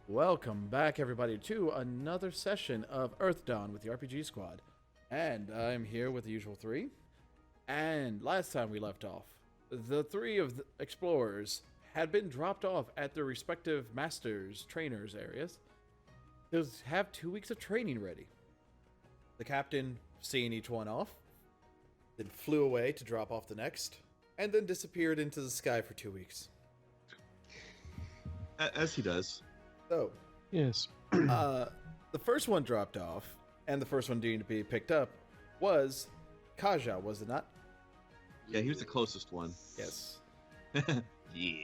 Welcome back, everybody, to another session of Earthdawn with the RPG Squad. And I'm here with the usual three. And last time we left off, the three of the explorers had been dropped off at their respective masters, trainers areas to have 2 weeks of training ready. The captain, seeing each one off, then flew away to drop off the next, and then disappeared into the sky for 2 weeks. As he does. So, Yes. the first one dropped off, and the first one needing to be picked up was Kaja, was it not? Yeah, he was the closest one. Yes. Yes.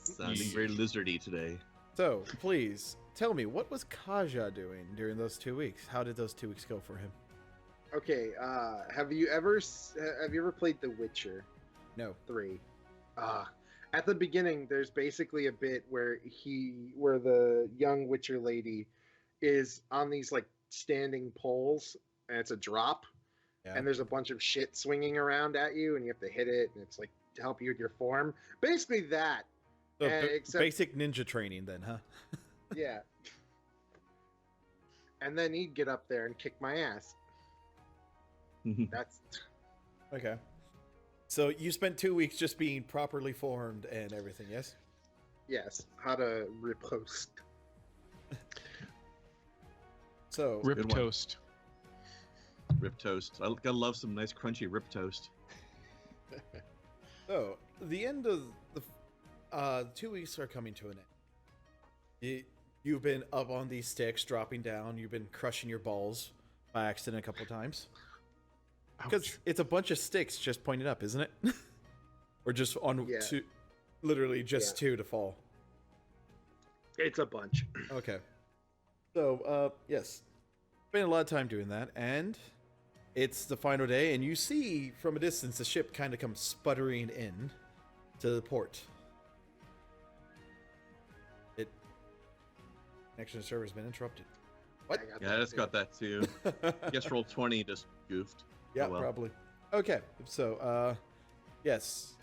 Sounding very lizardy today. So, please, tell me, what was Kaja doing during those 2 weeks? How did those 2 weeks go for him? Okay, have you ever played The Witcher No. 3? At the beginning, there's basically a bit where the young Witcher lady is on these like standing poles, and it's a drop, and there's a bunch of shit swinging around at you, and you have to hit it, and it's like to help you with your form. Basically that. So, Except- basic ninja training then, huh? Yeah. And then he'd get up there and kick my ass. That's Okay. So, you spent 2 weeks just being properly formed and everything, yes? yes. How to riposte. So, Rip Good one. toast. Rip toast. I gotta love some nice crunchy rip toast. the end of the 2 weeks are coming to an end. You've been up on these sticks, dropping down. You've been crushing your balls by accident a couple times. Because it's a bunch of sticks just pointed up, isn't it? Or just on two, literally just two to fall. It's a bunch. Okay. So, yes. Spent a lot of time doing that, and it's the final day, and you see from a distance the ship kind of comes sputtering in to the port. Connection to server has been interrupted. What? Yeah, I just got that too. Guess roll 20 just goofed. Yeah, Oh, well. probably. Okay, so, yes.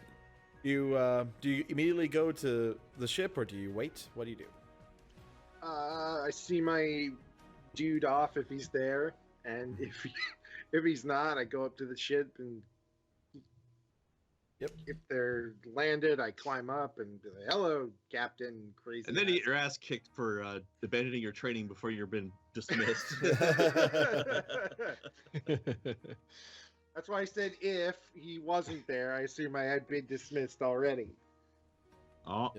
Do you immediately go to the ship, or do you wait? What do you do? I see my dude off if he's there, and if he's not, I go up to the ship and if they're landed, I climb up and be like, "Hello, Captain Crazy." And then you get your ass kicked for abandoning your training before you've been dismissed. That's why I said if he wasn't there, I assume I had been dismissed already. Oh,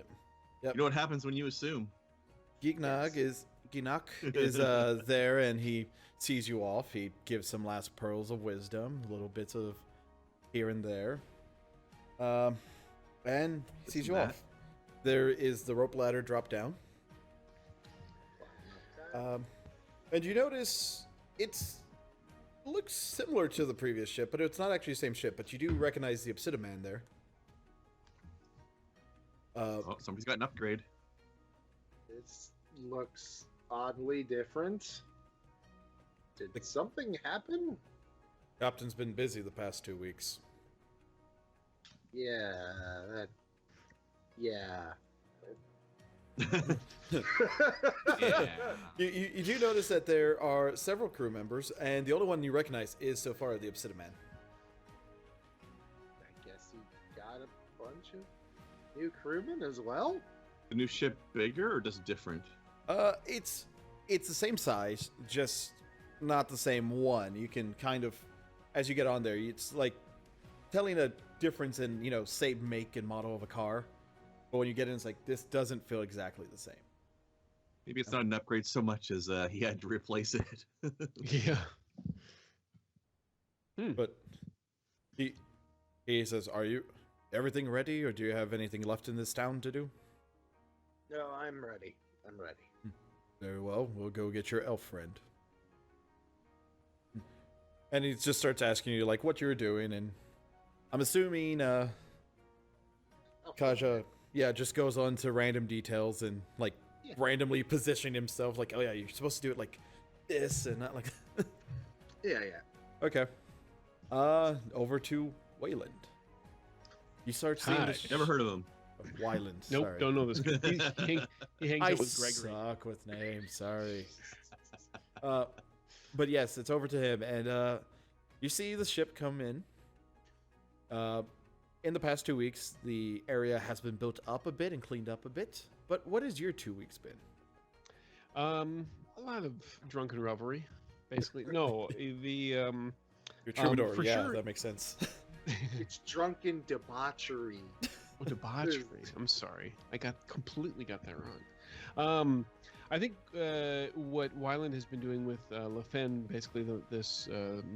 Yep. You know what happens when you assume? Geeknog is there, and he sees you off. He gives some last pearls of wisdom, little bits of here and there, and he sees you off. There is the rope ladder drop down, and you notice it looks similar to the previous ship, but it's not actually the same ship. But you do recognize the Obsidian Man there. Oh, somebody's got an upgrade. This looks oddly different. Did something happen? Captain's been busy the past 2 weeks. Yeah. Yeah. You do notice that there are several crew members, and the only one you recognize is so far the Obsidian Man. I guess he got a bunch of new crewmen as well. The new ship bigger or just different? It's the same size, just not the same one. You can kind of, as you get on there, it's like telling a difference in, say, make and model of a car. But when you get in, it's like, this doesn't feel exactly the same. Maybe it's not an upgrade so much as he had to replace it. Yeah. But he says, are you everything ready, or do you have anything left in this town to do? No, I'm ready. I'm ready. Very well, we'll go get your elf friend. And he just starts asking you, like, what you're doing, and I'm assuming, Kaja, just goes on to random details and, like, randomly position himself, like, oh yeah, you're supposed to do it like this and not like... Yeah. Okay. Over to Wayland. You start seeing Hi. this... Never heard of him. Wyland. Nope, sorry. don't know this guy. He hangs I out with Gregory. suck with names. Sorry. But yes, it's over to him, and you see the ship come in. In the past 2 weeks, the area has been built up a bit and cleaned up a bit. But what has your 2 weeks been? A lot of drunken revelry, basically. No, Your troubadour, for yeah, sure. that makes sense. It's drunken debauchery. debauchery. I'm sorry, I completely got that wrong. I think what Wyland has been doing with LaFen, basically this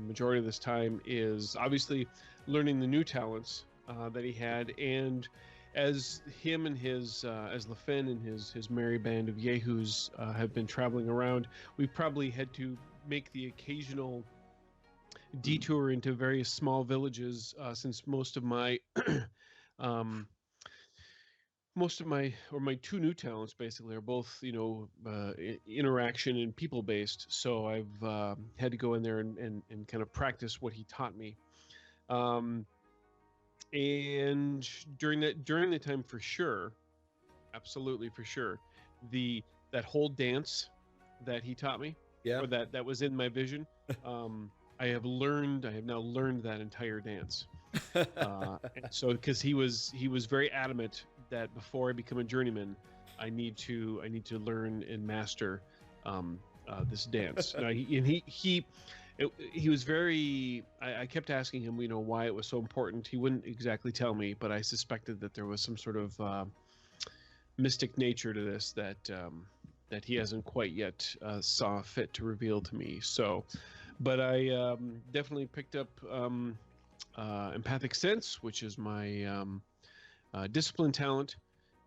majority of this time, is obviously learning the new talents that he had, and as him and his as LaFen and his merry band of yahoos have been traveling around, we've probably had to make the occasional detour into various small villages since most of my my two new talents basically are both interaction and people based, so I've had to go in there and kind of practice what he taught me, and during the time, for sure, absolutely for sure, that whole dance that he taught me, Yeah. or that was in my vision, I have now learned that entire dance. So because he was very adamant that before I become a journeyman, I need to learn and master this dance. Now, he was very. I kept asking him, why it was so important. He wouldn't exactly tell me, but I suspected that there was some sort of mystic nature to this that he hasn't quite yet saw fit to reveal to me. So, but I definitely picked up empathic sense, which is my discipline talent,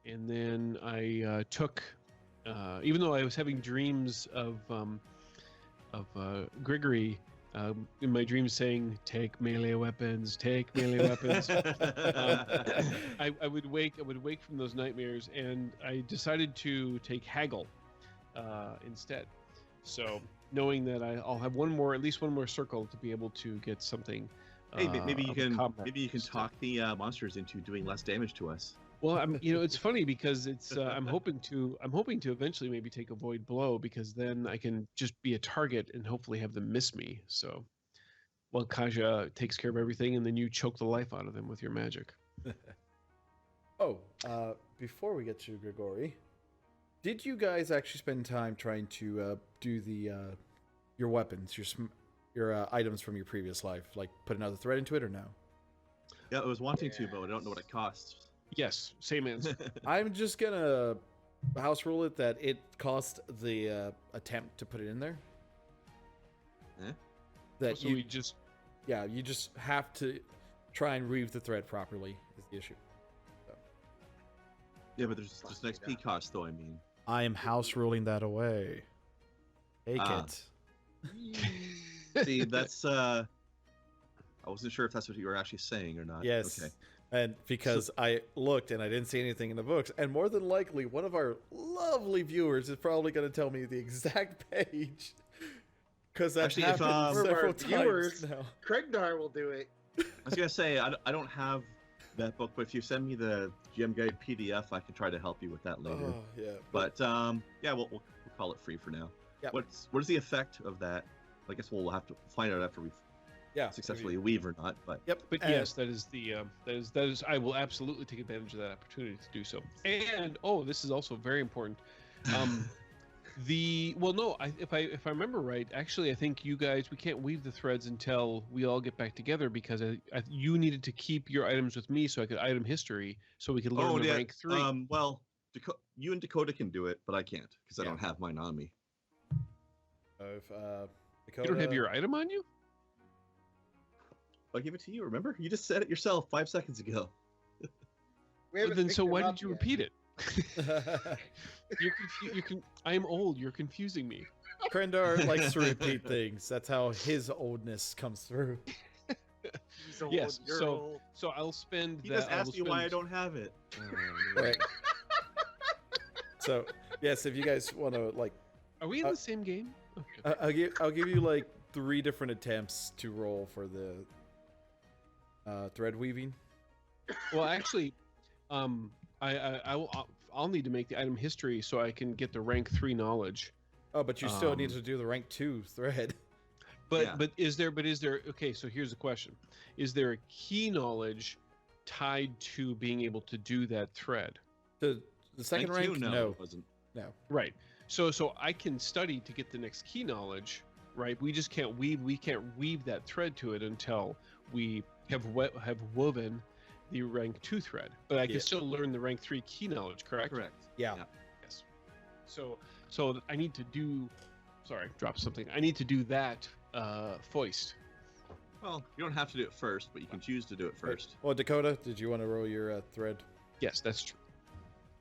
and then I took, even though I was having dreams of Gregory in my dreams saying, "Take melee weapons, take melee weapons." I would wake from those nightmares, and I decided to take haggle instead. So knowing that I'll have at least one more circle to be able to get something. Hey, maybe you can stuff. talk the monsters into doing less damage to us. Well, it's funny because it's I'm hoping to eventually maybe take a void blow, because then I can just be a target and hopefully have them miss me. So, well, Kaja takes care of everything, and then you choke the life out of them with your magic. Before we get to Grigori, did you guys actually spend time trying to do your weapons, your items from your previous life, like put another thread into it, or no? Yeah, I was wanting to, but I don't know what it costs. Yes, same answer. I'm just gonna house rule it that it cost the attempt to put it in there. That So you we just you just have to try and weave the thread properly is the issue. So. Yeah, but there's an XP cost, though. I mean, I am house ruling that away. Take it. See, that's I wasn't sure if that's what you were actually saying or not. Yes. Okay. And because I looked and I didn't see anything in the books, and more than likely, one of our lovely viewers is probably going to tell me the exact page. Because that's Actually, if several viewers, times now. Kregdar will do it. I was gonna say I don't have that book, but if you send me the GM Guide PDF, I can try to help you with that later. Oh, yeah. But we'll call it free for now. Yep. What is the effect of that? I guess we'll have to find out after we've successfully weave or not. But But yes, that is. I will absolutely take advantage of that opportunity to do so. And this is also very important. If I remember right, actually, I think you guys, we can't weave the threads until we all get back together, because you needed to keep your items with me so I could item history, so we could learn the rank 3. You and Dakota can do it, but I can't because I don't have mine on me. Dakota, You don't have your item on you? I'll give it to you. Remember, you just said it yourself 5 seconds ago. So why did you repeat it? I am old. You're confusing me. Krendar likes to repeat things. That's how his oldness comes through. He's old, Yes. you're So old. I'll spend. He just asked me why I don't have it. Right. So yes, if you guys want to Are we in the same game? Okay. I'll give you 3 different attempts to roll for the thread weaving. Well, actually, I'll need to make the item history so I can get the rank 3 knowledge. Oh, but you still need Um, to do the rank 2 thread. Yeah. But is there okay, so here's the question. Is there a key knowledge tied to being able to do that thread? The second Rank rank, two? no. It wasn't. No. Right. So I can study to get the next key knowledge, right? We just can't weave that thread to it until we have woven the rank 2 thread. But I can Yeah. still learn the rank 3 key knowledge, correct? Correct. Yeah. Yes. So I need to do drop something. I need to do that foist. Well, you don't have to do it first, but you can choose to do it first. Well, Dakota, did you want to roll your thread? Yes, that's true.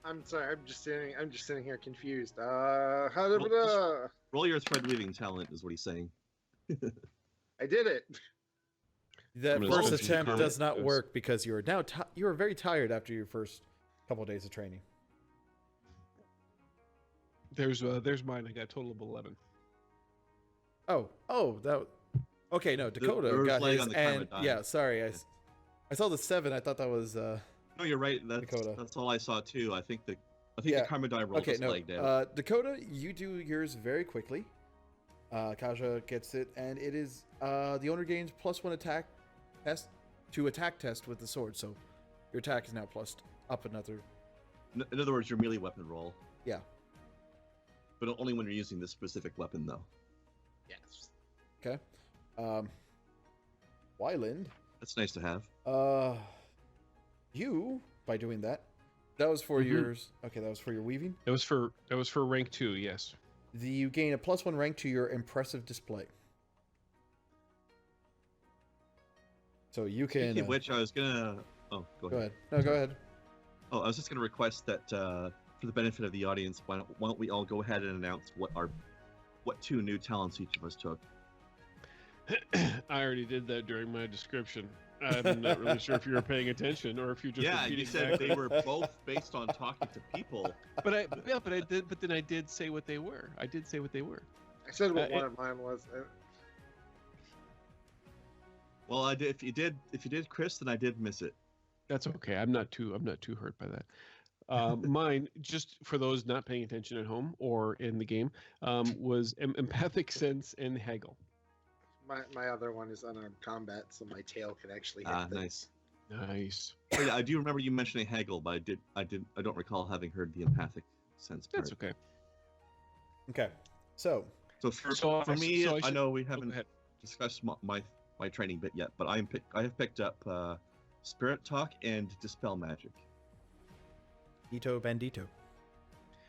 I'm sorry. I'm just sitting here confused. How Roll your thread weaving talent is what he's saying. I did it. That I'm gonna first spend some attempt time does not because- work because you are now you are very tired after your first couple days of training. There's mine. I got a total of 11. Oh, that. Okay, no, Dakota there was got lag his, on the camera and dying. yeah, sorry, Yeah. I saw the 7. I thought that was No, you're right. Dakota. That's all I saw too. I think Yeah. the karma die roll okay. was No, lagged out. Dakota, you do yours very quickly. Kaja gets it, and it is the owner gains +1 attack test with the sword. So your attack is now plus up another. In other words, your melee weapon roll. Yeah. But only when you're using this specific weapon, though. Yes. Okay. Wyland. That's nice to have. You by doing that. That was for Mhm. yours. Okay, that was for your weaving. That was for rank 2. Yes. You gain a +1 rank to your impressive display. So you can. Speaking of which, I was gonna. Oh, go Go ahead. ahead. No, go ahead. Oh, I was just gonna request that for the benefit of the audience, why don't we all go ahead and announce what 2 new talents each of us took? I already did that during my description. I'm not really sure if you were paying attention or if you're just Yeah, repeating you said exactly. they were both based on talking to people. But then I did say what they were. I did say what they were. I said what Uh, one of mine was. Well, I did. If you did, Chris, then I did miss it. That's okay. I'm not too hurt by that. Mine, just for those not paying attention at home or in the game, was empathic sense and haggle. My other one is unarmed combat, so my tail could actually hit Ah, things. nice. Nice. Oh, yeah, I do remember you mentioning haggle, but I don't recall having heard the empathic sense part. That's okay. Okay. So So for So I- me, so I I should- know we Go haven't ahead. discussed my training bit yet, but I have picked up spirit talk and dispel magic. Ito Bandito.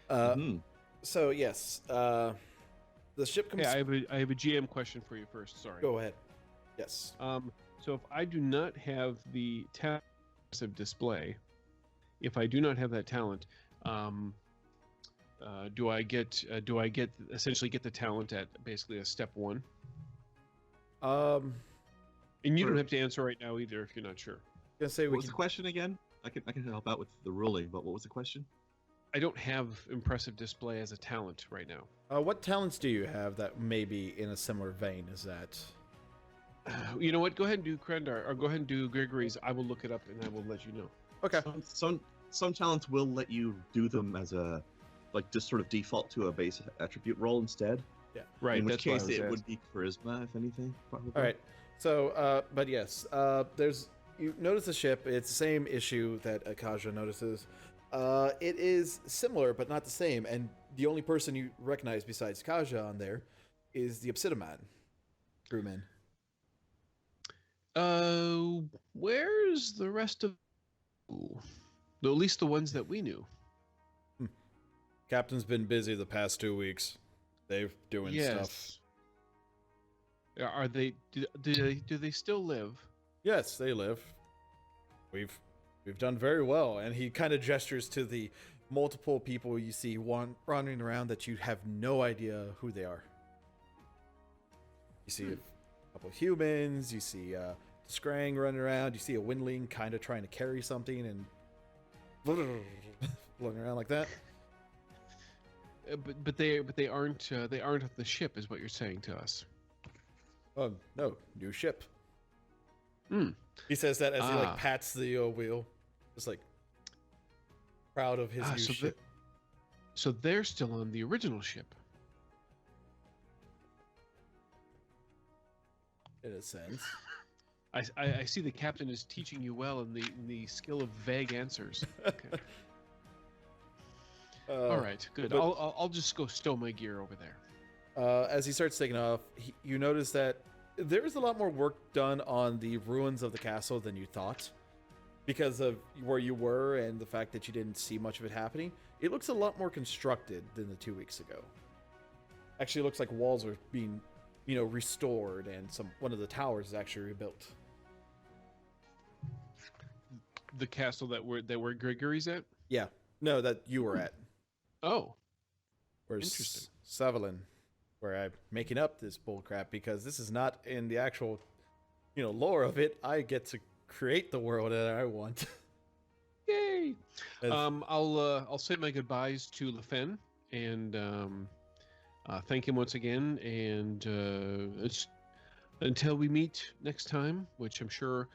Mhm. So yes, the ship comes. Hey, I have a GM question for you first. Sorry. Go ahead. Yes. So if I do not have the talent of display, if I do not have that talent, do I get essentially get the talent at basically a step 1? Um, And you don't For- have to answer right now either if you're not sure. gonna say What we was can. the question again? I can help out with the ruling, but what was the question? I don't have impressive display as a talent right now. What talents do you have that may be in a similar vein as that? You know what? Go ahead and do Krendar, or go ahead and do Gregory's. I will look it up and I will let you know. Okay. Some talents will let you do them as a just sort of default to a base attribute roll instead. Right. In which that's what I case was it asking. would be charisma, if anything. Probably. All right. So, but yes, there's you notice the ship. It's the same issue that Akaja notices. It is similar, but not the same. And the only person you recognize besides Kaja on there is the Obsidian crewman. Where's the rest of? Ooh. At least the ones that we knew. Captain's been busy the past 2 weeks. They're doing stuff. Are they? Do they still live? Yes, they live. We've done very well. And he kind of gestures to the multiple people you see wandering around that you have no idea who they are. You see a couple of humans. You see Scrang running around. You see a Windling kind of trying to carry something and floating around like that. But they aren't at the ship, is what you're saying to us. Oh no, new ship. Hmm. He says that as he Ah. pats the wheel, just like. proud of his new so ship. So they're still on the original ship. In a sense. I see the captain is teaching you well in the skill of vague answers. Okay. All right, good. but- I'll just go stow my gear over there. As he starts taking off, you notice that there's a lot more work done on the ruins of the castle than you thought. Because of where you were and the fact that you didn't see much of it happening, it looks a lot more constructed than the 2 weeks ago. Actually, it looks like walls are being, restored, and one of the towers is actually rebuilt. The castle that where Gregory's at? Yeah, no, that you were at. Oh, Where's interesting. Savalin, where I'm making up this bullcrap because this is not in the actual, lore of it. I get to create the world that I want. Yay! As- I'll say my goodbyes to LeFen and thank him once again. And it's until we meet next time, which I'm sure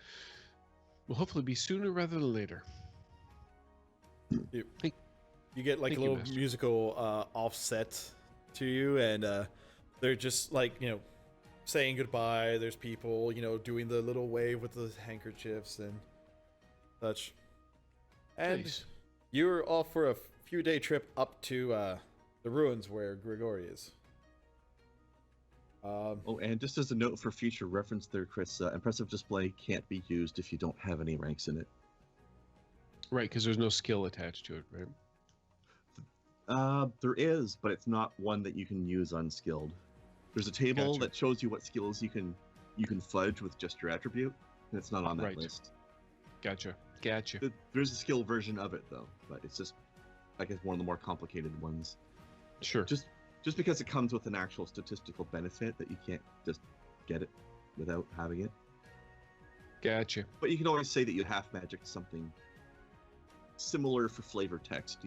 will hopefully be sooner rather than later. You get like Thank a you, little Master. musical offset to you, and they're just like saying goodbye. There's people doing the little wave with the handkerchiefs and such. And Nice. you're off for a few day trip up to the ruins where Grigori is. Oh, and just as a note for future reference there, Chris, impressive display can't be used if you don't have any ranks in it. Right, because there's no skill attached to it, right? There is, but it's not one that you can use unskilled. There's a table Gotcha. that shows you what skills you can fudge with just your attribute, and it's not on that Right. list. Gotcha. There's a skill version of it though, but it's just, I guess, one of the more complicated ones. Sure. Just because it comes with an actual statistical benefit that you can't just get it without having it. Gotcha. But you can always say that you half magic something similar for flavor text,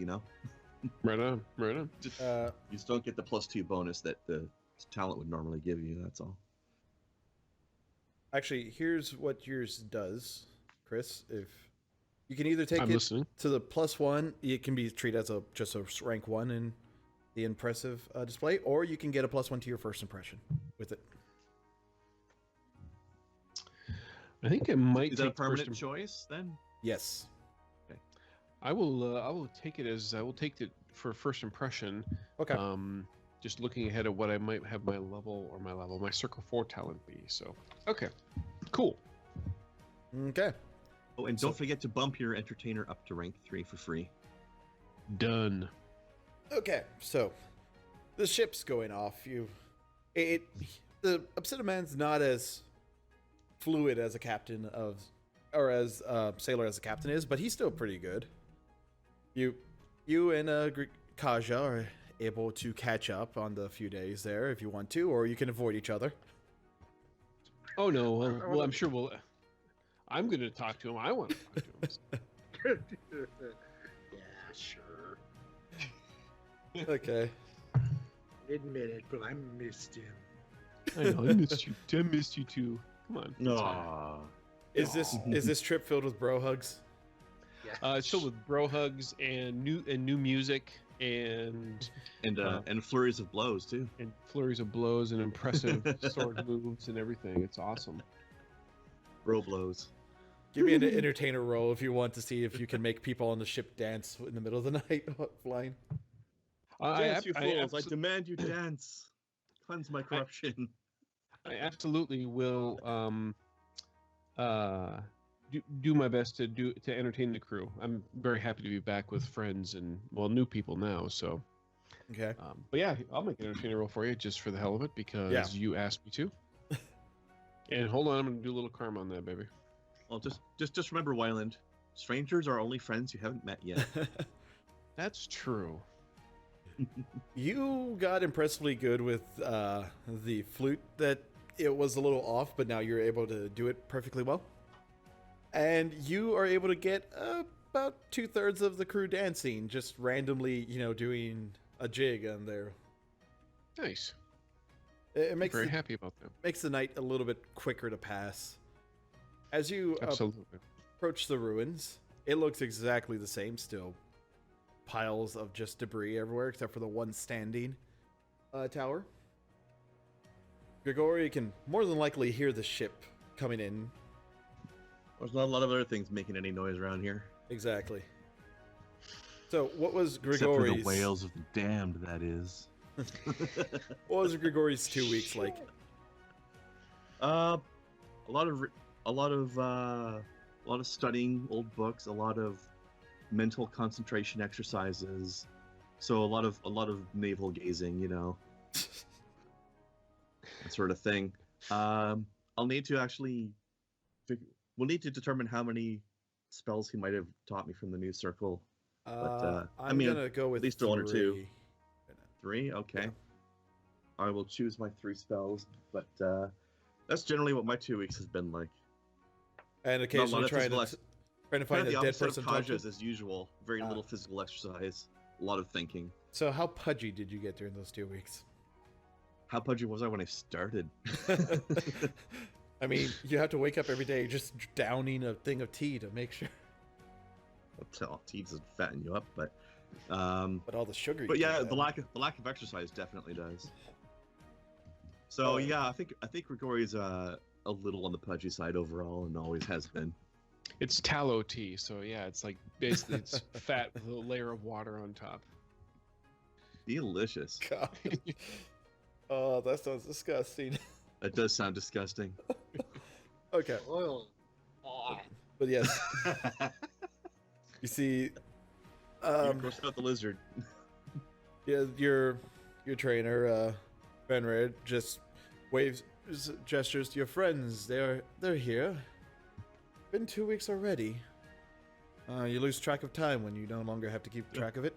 Right on. Right on. Just, Uh, you just don't get the +2 bonus that the talent would normally give you, that's all. actually, here's what yours does, Chris. If you can either take I'm it listening. to the +1, it can be treated as just a rank 1 in the impressive display, or you can get a +1 to your first impression with it. I think I might Is that a take the first permanent choice then? Yes. I will take it for first impression. Okay. Just looking ahead at what I might have my circle 4 talent be. So, okay, cool. Okay. Oh, and don't forget to bump your entertainer up to rank 3 for free. Done. Okay. So the ship's going off. The Obsidian Man's not as fluid as a captain or as a sailor as a captain is, but he's still pretty good. You and Kaja are able to catch up on the few days there if you want to, or you can avoid each other. Oh no. Well, I'm sure I'm going to talk to him. I want to talk to him. Yeah, sure. Okay. Admit it, but I missed him. I know. I missed you. I missed you too. Come on. it's fine. Aww. Is this trip filled with bro hugs? Yeah. It's filled with bro hugs and new music and And flurries of blows too. flurries of blows and impressive sword moves and everything. It's awesome. Bro blows. Give me an entertainer roll if you want to see if you can make people on the ship dance in the middle of the night flying. Dance, you fools! I abso- demand you dance. Cleanse my corruption. I absolutely will do my best to entertain the crew. I'm very happy to be back with friends and new people now. So, Okay. but yeah, I'll make an entertainer roll for you just for the hell of it because Yeah. you asked me to. And hold on, I'm gonna do a little karma on that, baby. Well, just remember, Wyland. Strangers are only friends you haven't met yet. That's true. You got impressively good with the flute. That it was a little off, but now you're able to do it perfectly well. And you are able to get about 2/3 of the crew dancing, just randomly, doing a jig on there. Nice. It makes Very happy about that. makes the night a little bit quicker to pass. As you Absolutely. approach the ruins, it looks exactly the same still. piles of just debris everywhere, except for the one standing tower. Grigori can more than likely hear the ship coming in. There's not a lot of other things making any noise around here. Exactly. So, what was Except for Grigori's... the whales of the damned, that is. What was Grigori's 2 weeks like? A lot of studying old books, a lot of mental concentration exercises. So a lot of navel gazing, you know. That sort of thing. I'll need to actually we'll need to determine how many spells he might have taught me from the new circle. But I'm gonna go with at least 1 or 2. 3. 3? Okay. Yeah. I will choose my 3 spells, but that's generally what my 2 weeks has been like. And occasionally trying to find Kind of a the dead opposite person of talking. Kaja's as usual. Very little physical exercise, a lot of thinking. So how pudgy did you get during those 2 weeks? How pudgy was I when I started? I mean, you have to wake up every day just downing a thing of tea to make sure. Well, tea doesn't fatten you up, but But all the sugar. but you yeah, get the then. lack of exercise definitely does. So yeah, I think Grigori's a little on the pudgy side overall, and always has been. It's tallow tea, so yeah, it's like basically it's fat with a layer of water on top. Delicious. God. Oh, that sounds disgusting. That does sound disgusting. Okay, Oil. but yes, you see, Gross out the lizard. yeah, your trainer, Benred, just waves, gestures to your friends. They're here. Been 2 weeks already. You lose track of time when you no longer have to keep track of it.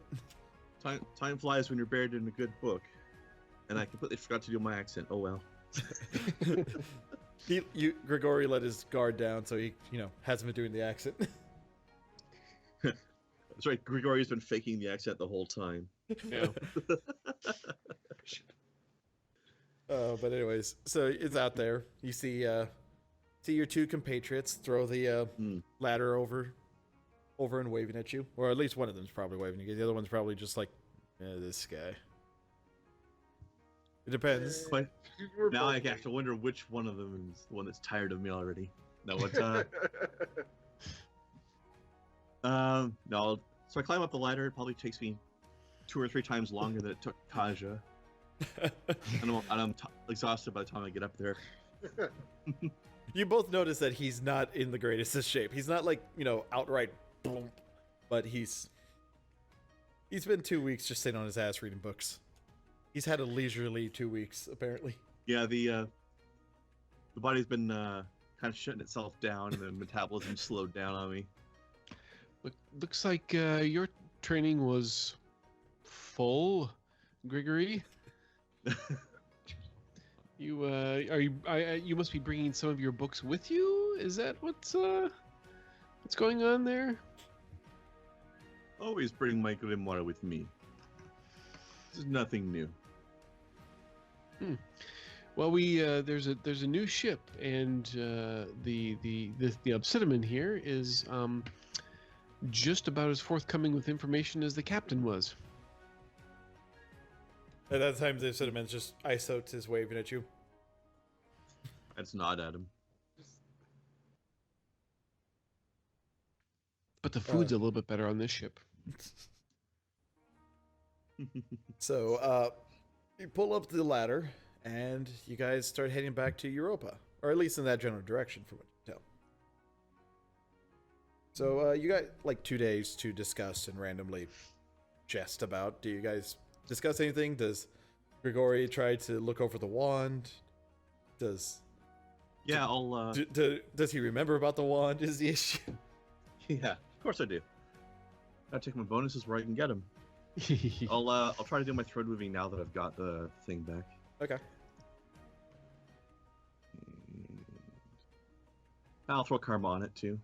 Time flies when you're buried in a good book. And I completely forgot to do my accent. Oh well. Grigori let his guard down, so he, hasn't been doing the accent. That's right. Grigori's been faking the accent the whole time. Yeah. But anyways, so it's out there. You see your 2 compatriots throw the ladder over and waving at you, or at least one of them's probably waving at you. The other one's probably just like, this guy. It depends. Quite. Now I have to wonder which one of them is the one that's tired of me already. No, what? No. So I climb up the ladder. It probably takes me 2 or 3 times longer than it took Kaja. and I'm exhausted by the time I get up there. You both notice that he's not in the greatest of shape. He's not like, outright boom, but he's been 2 weeks just sitting on his ass reading books. He's had a leisurely 2 weeks, apparently. Yeah, the body's been kind of shutting itself down, and the metabolism slowed down on me. Looks like your training was full, Grigory. You must be bringing some of your books with you. Is that what's going on there? Always bring my grimoire with me. This is nothing new. Well, there's a new ship, and the Obsidian here is just about as forthcoming with information as the captain was. At that time, the Cinnamons just isotes is waving at you. That's not at him. But the food's a little bit better on this ship. So, you pull up the ladder, and you guys start heading back to Europa. Or at least in that general direction, from what you can tell. So, you got, 2 days to discuss and randomly jest about. Do you guys discuss anything? Does Grigori try to look over the wand? Does he remember about the wand is the issue? Yeah, of course I do. Gotta take my bonuses where I can get them. I'll try to do my thread moving now that I've got the thing back. Okay. I'll throw karma on it too,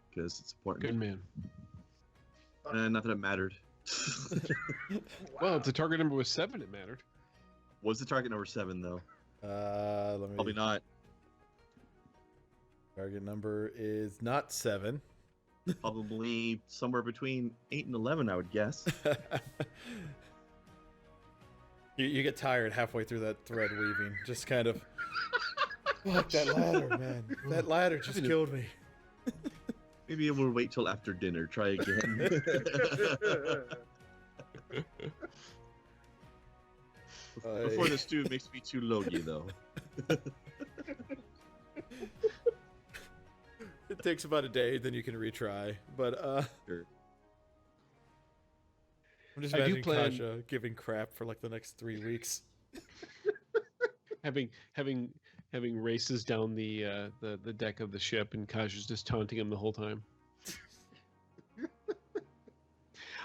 because it's important. Good man. Not that it mattered. Well, if the target number was 7, it mattered. Was the target number 7 though? Let me. Probably not. Target number is not 7. Probably somewhere between 8 and 11, I would guess. You get tired halfway through that thread weaving. Just kind of. Fuck that ladder, man. That ladder just killed me. Maybe we'll wait till after dinner. Try again. Before the stew makes me too logy, though. It takes about a day, then you can retry. But Sure. I'm just I do imagining plan- Kasha giving crap for like the next 3 weeks. having races down the deck of the ship, and Kaja's just taunting him the whole time.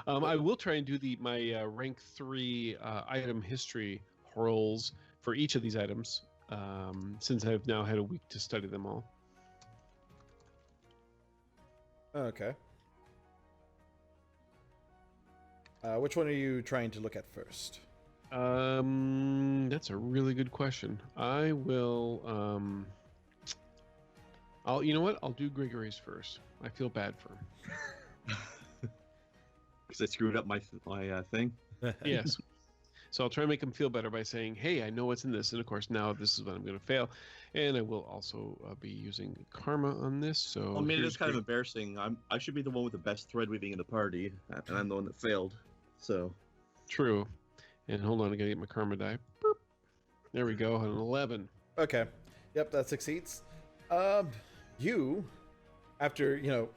I will try and do my rank 3 item history rolls for each of these items, since I've now had a week to study them all. Okay. Which one are you trying to look at first? That's a really good question. I will. You know what? I'll do Gregory's first. I feel bad for him. Because I screwed up my thing. Yes. So I'll try and make him feel better by saying, "Hey, I know what's in this," and of course now this is when I'm going to fail, and I will also be using karma on this. So I mean, here's it's kind of Greg- embarrassing. I should be the one with the best thread weaving in the party, and I'm the one that failed. So true. And hold on, I gotta get my karma die. Boop. There we go, an 11. Okay. Yep, that succeeds. You, after,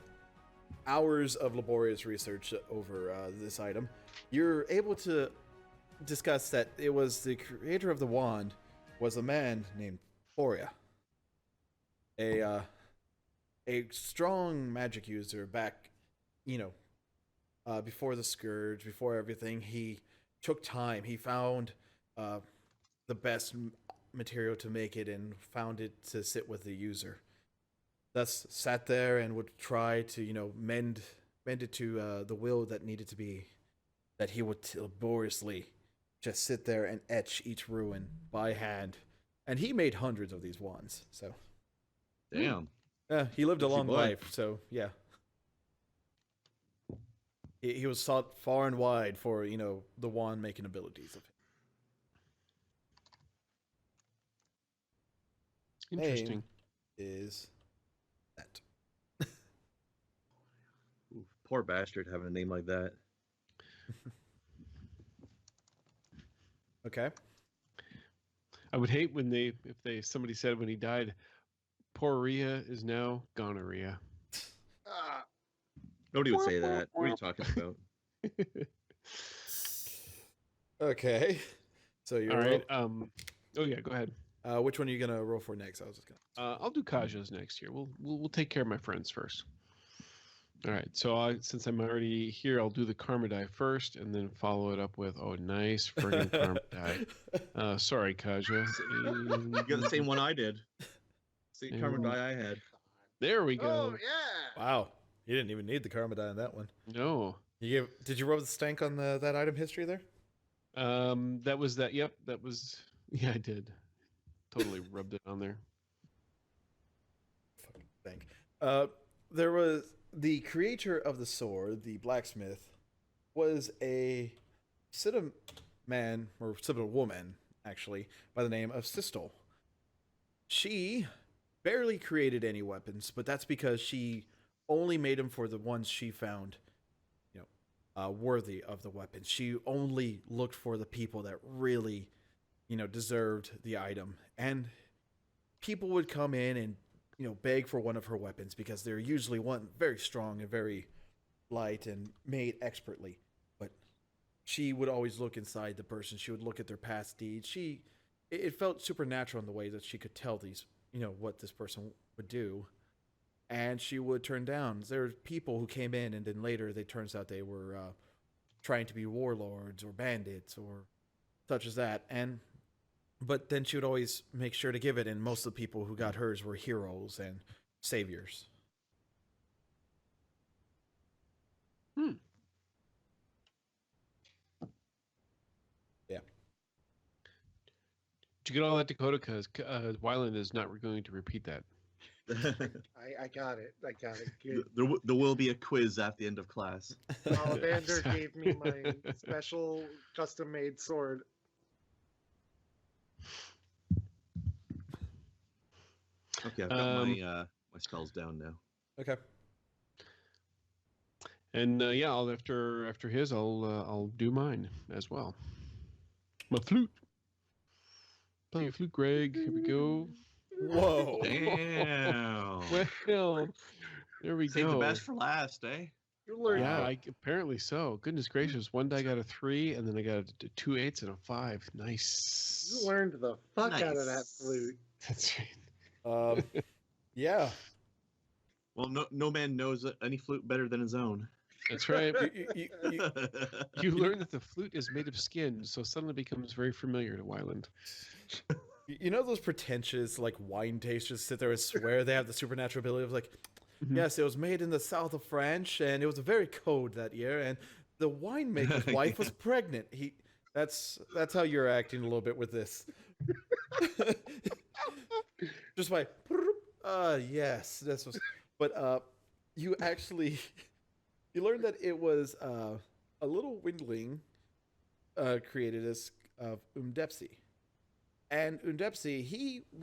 hours of laborious research over this item, you're able to discuss that it was the creator of the wand was a man named Foria. A strong magic user back, before the Scourge, before everything. He took time. He found the best material to make it and found it to sit with the user. Thus, sat there and would try to, mend it to the will that needed to be. That he would laboriously just sit there and etch each ruin by hand. And he made hundreds of these wands. So, damn. he lived a Busy long boy. life. So, yeah. He was sought far and wide for, the wand making abilities of him. Interesting. Is that. Ooh, poor bastard having a name like that. Okay. I would hate when somebody said when he died, "Porrhea is now gonorrhea." Ah, Nobody would say that. What are you talking about? Okay. So you're All right. Oh yeah, go ahead. which one are you gonna roll for next? I was just gonna. I'll do Kaja's next year. We'll take care of my friends first. All right. So since I'm already here, I'll do the karma die first, and then follow it up with nice friggin' karma die. Sorry, Kaja. You got the same one I did. Same karma die I had. There we go. oh yeah. Wow. You didn't even need the karma die on that one. No. Did you rub the stank on that item history there? That was that. Yep. That was. Yeah, I did. Totally rubbed it on there. Fucking stank. There was the creator of the sword, the blacksmith, was a Siddha man, or Siddha woman, actually, by the name of Sistel. She barely created any weapons, but that's because she only made them for the ones she found, worthy of the weapons. She only looked for the people that really, deserved the item. And people would come in and, beg for one of her weapons because they're usually one very strong and very light and made expertly. But she would always look inside the person. She would look at their past deeds. It felt supernatural in the way that she could tell these, what this person would do. And she would turn down. There were people who came in, and then later it turns out they were trying to be warlords or bandits or such as that. But then she would always make sure to give it, and most of the people who got hers were heroes and saviors. Yeah. Did you get all that, Dakota? Because Wyland is not going to repeat that. I got it. I got it. Good. There will be a quiz at the end of class. Ollivander gave me my special custom-made sword. Okay, I've got my spells down now. Okay. And yeah, after his, I'll do mine as well. My flute. Play your flute, Greg. Here we go. Whoa. Damn. Well, there we Save go. the best for last, eh? You learned. Yeah, apparently so. Goodness gracious! One die got a 3, and then I got a 2 8s and a 5. Nice. You learned the fuck out of that Nice. flute. That's right. Yeah. Well, no man knows any flute better than his own. That's right. You- You learn that the flute is made of skin, so suddenly becomes very familiar to Wyland. You know those pretentious like wine tasters sit there and swear they have the supernatural ability of like, yes, it was made in the south of France and it was very cold that year, and the winemaker's wife was pregnant. That's how you're acting a little bit with this. Just by yes, this was, but you actually you learned that it was a little windling created as of Umdepsi. And Undepsi, he's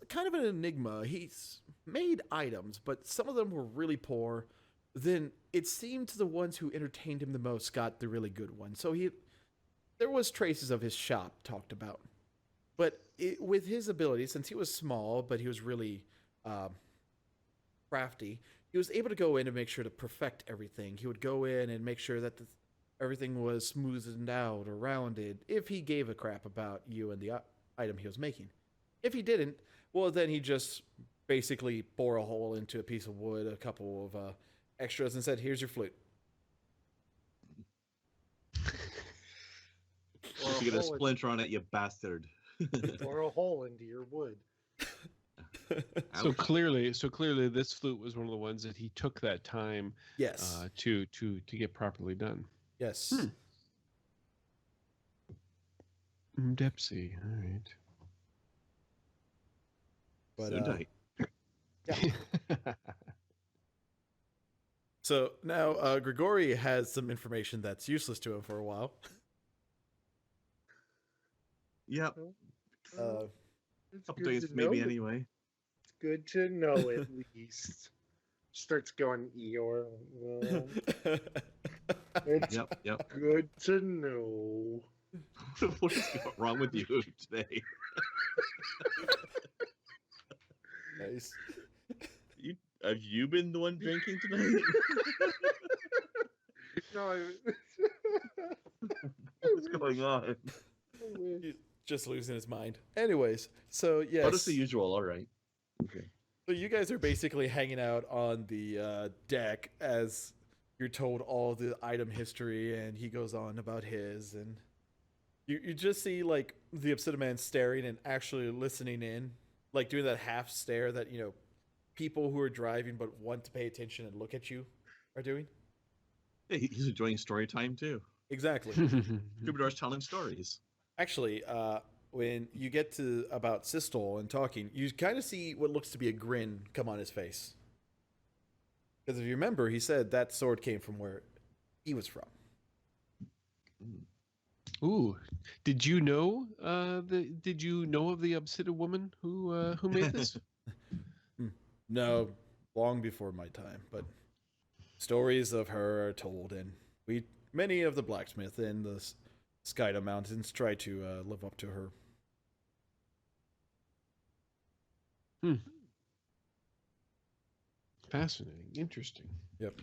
kind of an enigma. He's made items, but some of them were really poor. Then it seemed to the ones who entertained him the most got the really good ones. So there was traces of his shop talked about. But with his ability, since he was small, but he was really crafty, he was able to go in and make sure to perfect everything. He would go in and make sure that everything was smoothed out or rounded if he gave a crap about you and the item he was making. If he didn't, well, then he just basically bore a hole into a piece of wood, a couple of extras, and said, here's your flute. You get a splinter on it, you bastard. Or a hole into your wood. So clearly, this flute was one of the ones that he took that time, Yes. to get properly done. Yes. Depsy, all right. But Sundai. yeah. So now Grigori has some information that's useless to him for a while. Yep. It's Couple good days to maybe know. anyway. It's good to know at least. Starts going Eeyore. Well, it's Yep. good to know. What is wrong with you today? Nice. Have you been the one drinking tonight? No, What's going on? He's just losing his mind. Anyways, so yes. Oh, just the usual. All right. Okay. So you guys are basically hanging out on the deck as you're told all the item history, and he goes on about his, and you just see like the Obsidian Man staring and actually listening in, like doing that half stare that people who are driving but want to pay attention and look at you are doing. Yeah, he's enjoying story time too. Exactly. Troubadour's telling stories. Actually, when you get to about Sistol and talking, you kind of see what looks to be a grin come on his face. Because if you remember, he said that sword came from where he was from. Ooh, did you know Did you know of the Obsidian woman who made this? No, long before my time, but stories of her are told, and many of the blacksmith in the Skyda Mountains try to live up to her. Fascinating, interesting. Yep.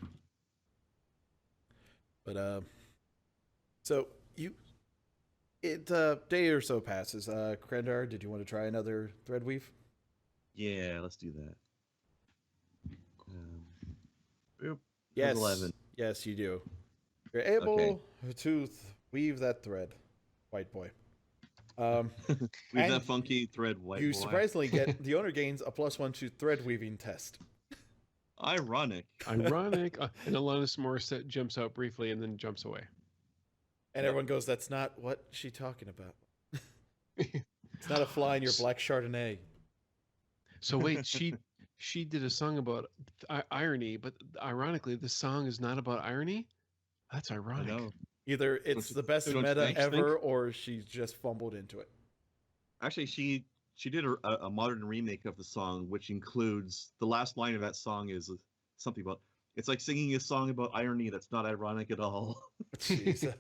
But so day or so passes. Krendar, did you want to try another thread weave? Yeah, let's do that. Oop, Yes. 11. Yes, you do. You're able to weave that thread, white boy. Weave And that funky thread, white you boy. surprisingly get the owner gains a +1 to thread weaving test. Ironic. Ironic. And Alanis Morissette jumps out briefly and then jumps away. And everyone goes, "That's not what she's talking about. It's not a fly in your black Chardonnay." So wait, she did a song about irony, but ironically, the song is not about irony. That's I ironic. know. Either it's the best don't you meta think? ever, or she just fumbled into it. Actually, she did a modern remake of the song, which includes the last line of that song is something about. It's like singing a song about irony that's not ironic at all. Jesus.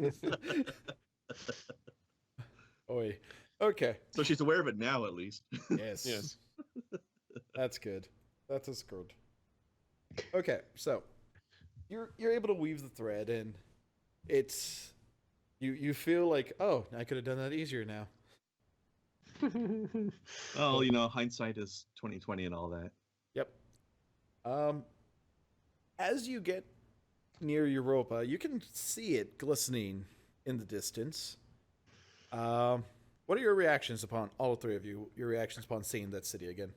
Oi. Okay. So she's aware of it now, at least. Yes. Yes. That's good. That is good. Okay, so you're able to weave the thread, and it's you feel like, oh, I could have done that easier now. Well, hindsight is 2020 and all that. Yep. As you get near Europa, you can see it glistening in the distance. What are your reactions upon all three of you? Your reactions upon seeing that city again?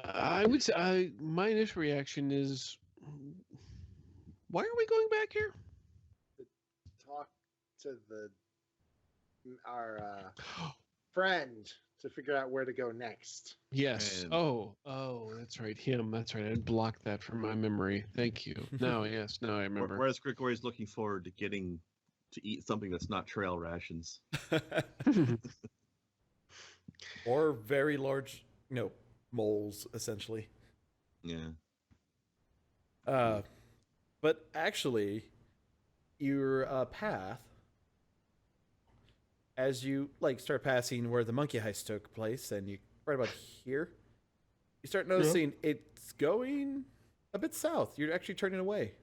I would say my initial reaction is, why are we going back here? Talk to our friend to figure out where to go next. Yes. And- Oh, that's right. Him. That's right. I blocked that from my memory. Thank you. Now, yes. Now I remember. Whereas Grigori's looking forward to getting to eat something that's not trail rations. Or very large, moles, essentially. Yeah. But actually, your path, as you start passing where the monkey heist took place, and you right about here, you start noticing it's going a bit south. You're actually turning away.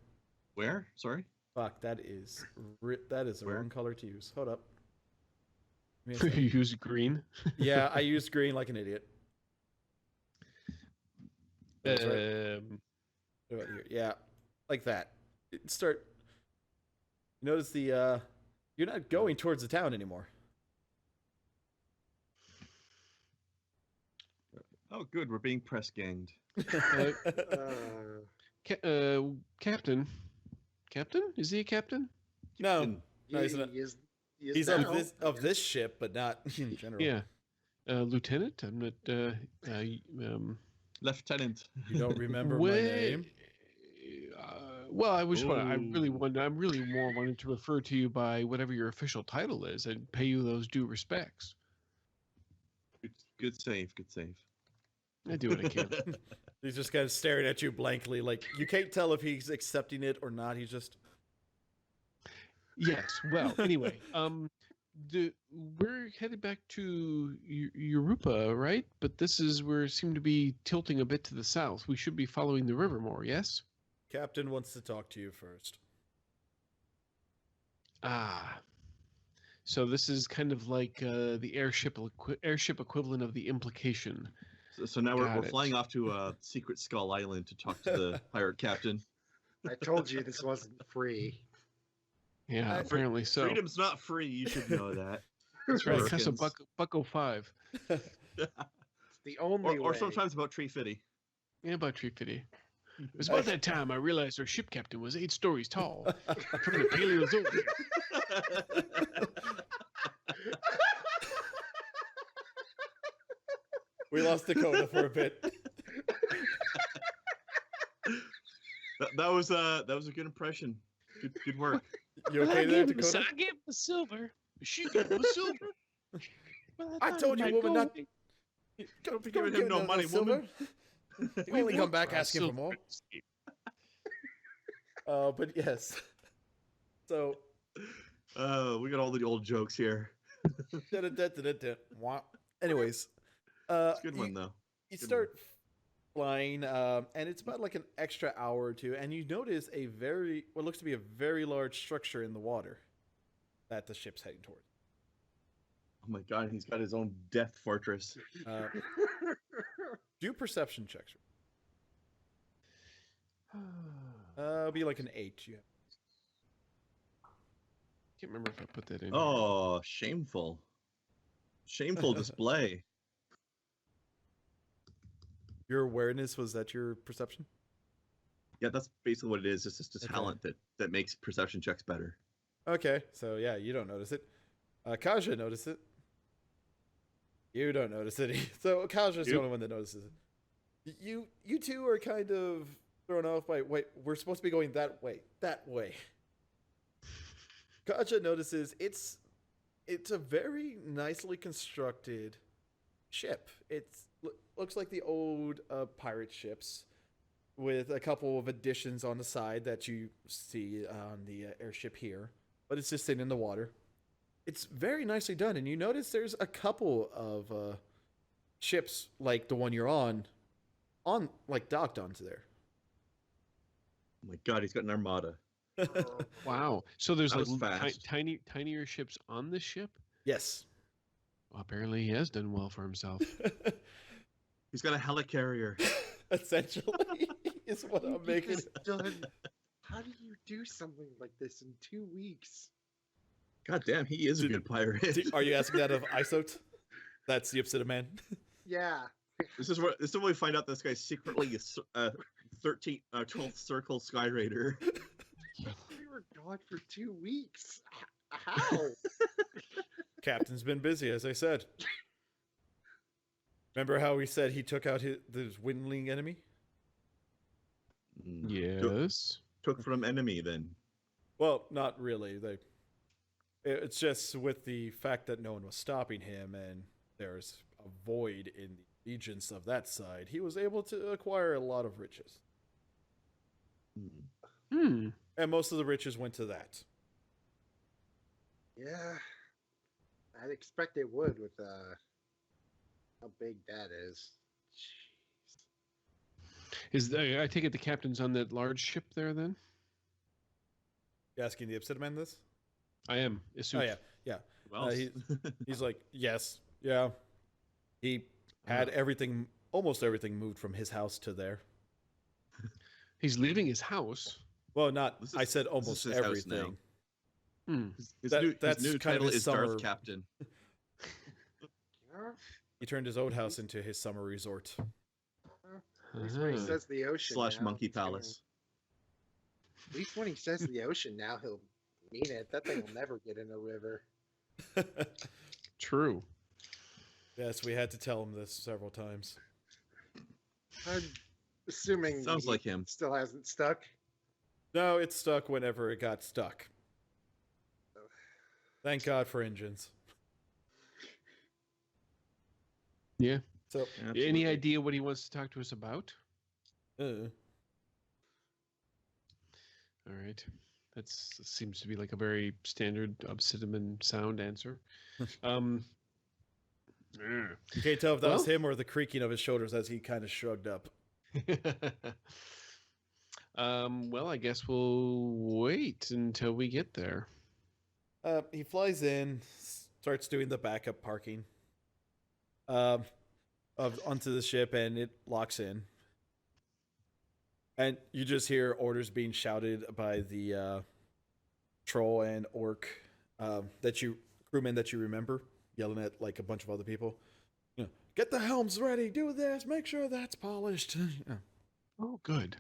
Where? Sorry. Fuck, that is the Where? wrong color to use. Hold up. Give me a You second. use green. Yeah, I used green like an idiot. That's right. What about here? Yeah, like that. Notice the you're not going towards the town anymore. Oh, good. We're being press ganged. Captain. Captain? Is he a captain? No, And no, he's not. He's now. of this ship, but not in general. Yeah. Lieutenant? I'm not. Lieutenant. You don't remember my Wait, name? Well, I was. I really Ooh. wanted. I'm really more wanted to refer to you by whatever your official title is and pay you those due respects. Good save. Good save. I do what I can. He's just kind of staring at you blankly, like you can't tell if he's accepting it or not. He's just. Yes. Well, anyway, we're headed back to Europa, right? But we seem to be tilting a bit to the south. We should be following the river more. Yes. Captain wants to talk to you first. Ah. So this is kind of like the airship equivalent of the implication. So now Got we're it. flying off to Secret Skull Island to talk to the pirate captain. I told you this wasn't free. Yeah, apparently so. Freedom's not free. You should know that. That's right. It costs a Americans. bucko 5. It's the only Or way. sometimes about tree fitty. Yeah, about 350. It was about that time I realized our ship captain was 8 stories tall from the Paleozoic. We lost Dakota for a bit. That was a good impression. Good work. You okay there, Dakota? I gave him the silver. She gave him the silver. Well, I told you, woman, not. Don't be giving him no money, woman. You only come back asking for more. But yes. So. We got all the old jokes here. Wah. Anyways, It's a good one though. you Good start flying, and it's about like an extra hour or two, and you notice what looks to be a very large structure in the water that the ship's heading towards. Oh my god, he's got his own death fortress. Do perception checks. It'll be like an 8. Yeah. Can't remember if I put that in. Oh, shameful. Shameful display. Your awareness, was that your perception? Yeah, that's basically what it is. It's just a Okay. talent that makes perception checks better. Okay, so yeah, you don't notice it. Kaja noticed it. You don't notice it. So Kaja's the Nope. only one that notices it. You two are kind of thrown off by, wait, we're supposed to be going that way. That way. Kaja notices it's a very nicely constructed ship. It's looks like the old pirate ships with a couple of additions on the side that you see on the airship here, but it's just sitting in the water. It's very nicely done, and you notice there's a couple of ships like the one you're on like docked onto there. Oh my god, he's got an armada. Wow. So there's That like was fast. tinier ships on this ship. Yes. Well, apparently, he has done well for himself. He's got a helicarrier. Essentially, is what I'm making. How do you do something like this in 2 weeks? God damn, he is a good pirate. Are you asking that of Isote? That's the Obsidian Man. Yeah. This is where we find out this guy's secretly a 12th circle Sky Raider. We were gone for 2 weeks. How? Captain's been busy, as I said. Remember how we said he took out his windling enemy? Yes. Took from enemy then. Well, not really. It's just with the fact that no one was stopping him, and there's a void in the regions of that side. He was able to acquire a lot of riches, Hmm. and most of the riches went to that. Yeah. I'd expect it would with how big that is. Jeez. I take it the captain's on that large ship there then? You asking the Obsidian Man this? I am. Oh yeah. Well, He's like, yes, yeah. He had almost everything moved from his house to there. He's leaving his house. Well, not. This is- I said this almost is his house now. everything. Hmm. his that's new kind of title his is summer- Darth Captain. Yeah. He turned his old house into his summer resort. At least when he Ah. says the ocean. Slash now, Monkey he's gonna- Palace. At least when he says the ocean now, he'll mean it. That thing will never get in a river. True. Yes, we had to tell him this several times. I'm assuming Sounds he like him. still hasn't stuck. No, it stuck whenever it got stuck. Thank God for engines. Yeah. So, Any idea what he wants to talk to us about? uh, All right. That seems to be like a very standard Obsidian sound answer. you can't tell if that was Well- him or the creaking of his shoulders as he kind of shrugged up. Well, I guess we'll wait until we get there. He flies in, starts doing the backup parking onto the ship, and it locks in. And you just hear orders being shouted by the troll and orc crewmen that you remember, yelling at like a bunch of other people. You know, get the helms ready, do this, make sure that's polished. Yeah. Oh, good.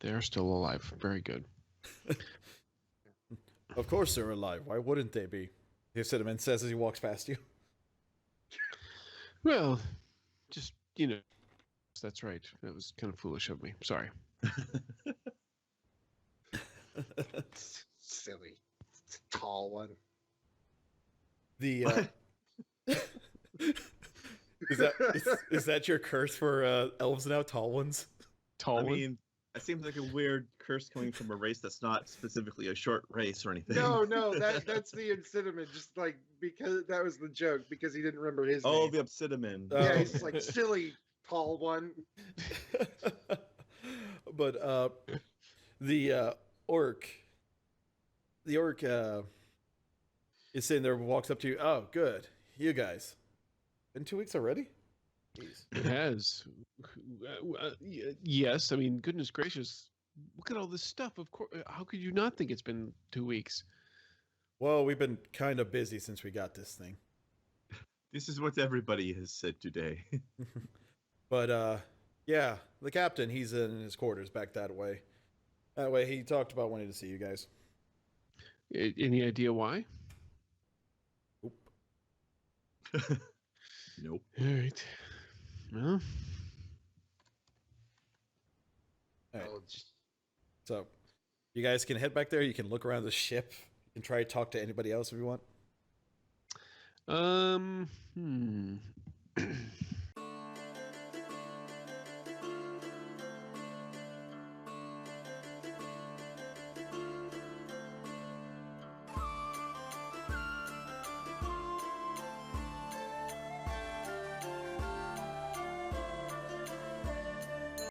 They're still alive. Very good. Of course they're alive. Why wouldn't they be? The Cinnamon says as he walks past you. Well, just, that's right. That was kind of foolish of me. Sorry. Silly. It's a tall one. The is that your curse for elves now? Tall ones. Tall I one? mean, that seems like a weird curse coming from a race that's not specifically a short race or anything. No, that's the cinnamon. Just like because that was the joke because he didn't remember his Oh, name. the Obsidian. Yeah, he's just like silly tall one. But the orc is sitting there, walks up to you. Oh, good. You guys. Been 2 weeks already? Jeez. It has. Yes. I mean, goodness gracious. Look at all this stuff. Of course. How could you not think it's been 2 weeks? Well, we've been kind of busy since we got this thing. This is what everybody has said today. But yeah, the captain, he's in his quarters back that way. That way, he talked about wanting to see you guys. Any idea why? Oop. Nope. All right. Well, All right. Oh, just- So, you guys can head back there. You can look around the ship. You can try to talk to anybody else if you want. Hmm.